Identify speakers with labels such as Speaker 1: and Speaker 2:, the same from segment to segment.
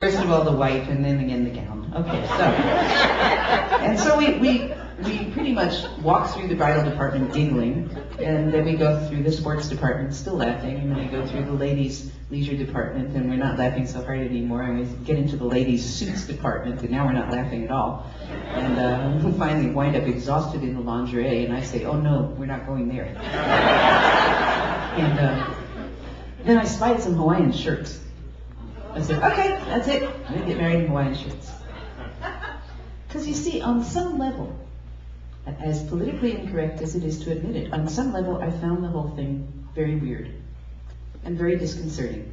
Speaker 1: First of all, the white, and then again the gown. Okay, so, and so we pretty much walk through the bridal department giggling, and then we go through the sports department still laughing, and then we go through the ladies' leisure department, and we're not laughing so hard anymore, and we get into the ladies' suits department, and now we're not laughing at all. And we finally wind up exhausted in the lingerie, and I say, oh no, we're not going there. And then I spied some Hawaiian shirts. I said, okay, that's it. I'm going to get married in Hawaiian shirts. Because you see, on some level, as politically incorrect as it is to admit it, on some level I found the whole thing very weird and very disconcerting.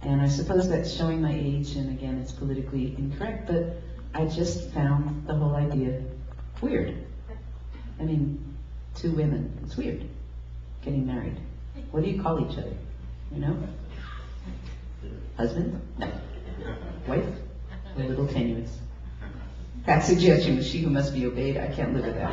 Speaker 1: And I suppose that's showing my age, and again, it's politically incorrect, but I just found the whole idea weird. I mean, two women, it's weird, getting married. What do you call each other, you know? Husband? No. Wife? A little tenuous. That suggestion was she who must be obeyed. I can't live with that.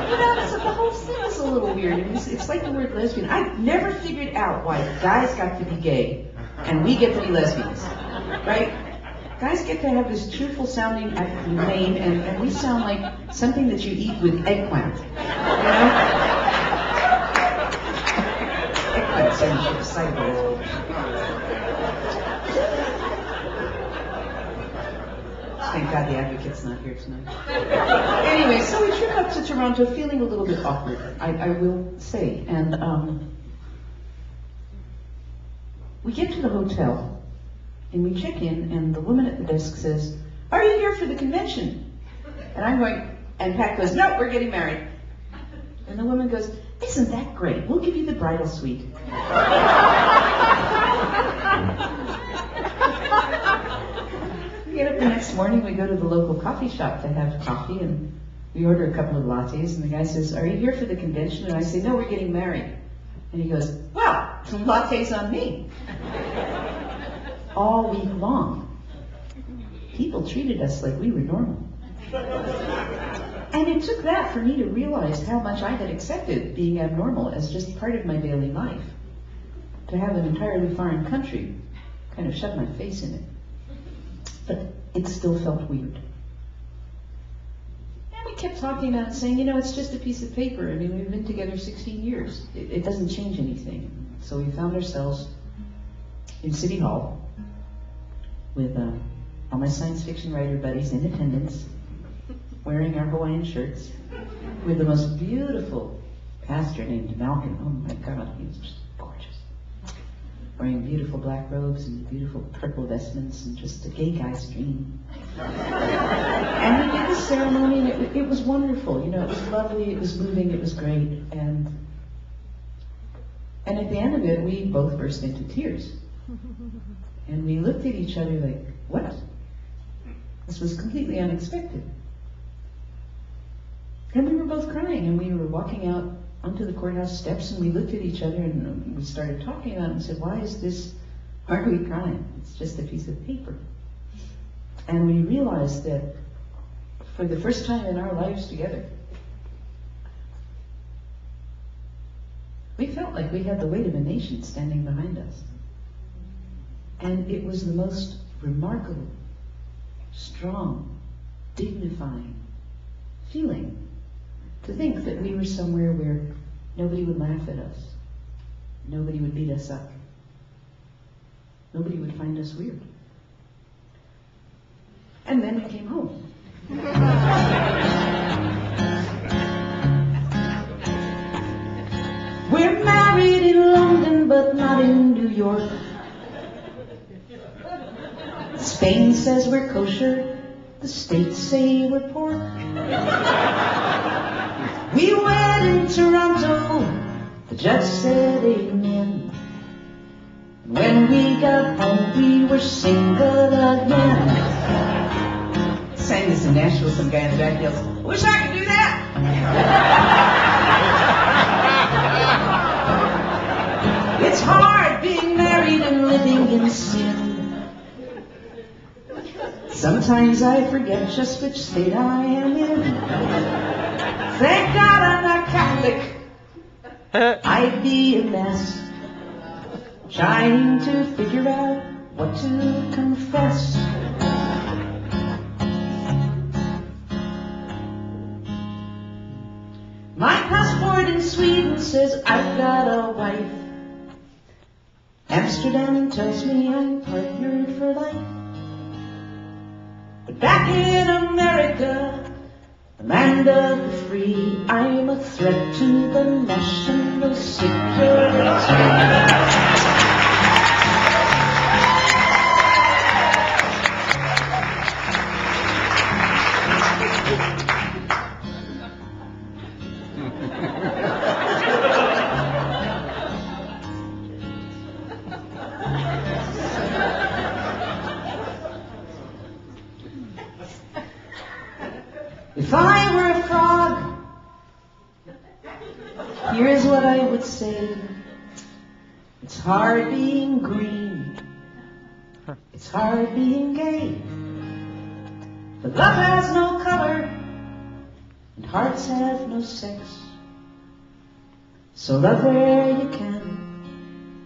Speaker 1: You know, so the whole thing is a little weird. It's like the word lesbian. I've never figured out why guys got to be gay and we get to be lesbians, right? Guys get to have this cheerful sounding name, and we sound like something that you eat with eggplant, you know? Eggplant sandwich sideways. Thank God the advocate's not here tonight. Anyway, so we trip up to Toronto feeling a little bit awkward, I will say. And we get to the hotel, and we check in, and the woman at the desk says, are you here for the convention? And I'm going, and Pat goes, no, we're getting married. And the woman goes, isn't that great? We'll give you the bridal suite. We get up the next morning, we go to the local coffee shop to have coffee, and we order a couple of lattes, and the guy says, are you here for the convention? And I say, no, we're getting married. And he goes, well, some lattes on me. All week long, people treated us like we were normal. And it took that for me to realize how much I had accepted being abnormal as just part of my daily life. To have an entirely foreign country kind of shut my face in it. But it still felt weird. And we kept talking about it, saying, you know, it's just a piece of paper. I mean, we've been together 16 years. It doesn't change anything. So we found ourselves in City Hall with all my science fiction writer buddies in attendance, wearing our Hawaiian shirts, with the most beautiful pastor named Malcolm. Oh my God, he was just gorgeous. Wearing beautiful black robes and beautiful purple vestments, and just a gay guy's dream. And we did the ceremony, and it was wonderful. You know, it was lovely, it was moving, it was great. And at the end of it, we both burst into tears. And we looked at each other like, what? This was completely unexpected. And we were both crying, and we were walking out onto the courthouse steps, and we looked at each other, and we started talking about it and said, why are we crying? It's just a piece of paper. And we realized that for the first time in our lives together, we felt like we had the weight of a nation standing behind us. And it was the most remarkable, strong, dignifying feeling to think that we were somewhere where nobody would laugh at us, nobody would beat us up, nobody would find us weird. And then we came home. We're married in London, but not in New York. Spain says we're kosher, the States say we're pork. We wed in Toronto, the judge said amen. When we got home, we were single again. Sang this in Nashville, some guy in the back yells, wish I could do that! It's hard being married and living in sin. Sometimes I forget just which state I am in. Thank God I'm not Catholic. I'd be a mess trying to figure out ought to confess. My passport in Sweden says I've got a wife. Amsterdam tells me I'm partnered for life. But back in America, the land of the free, I'm a threat to the national security. If I were a frog, here's what I would say. It's hard being green, it's hard being gay. But love has no color, and hearts have no sex. So love where you can,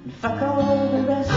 Speaker 1: and fuck all the rest.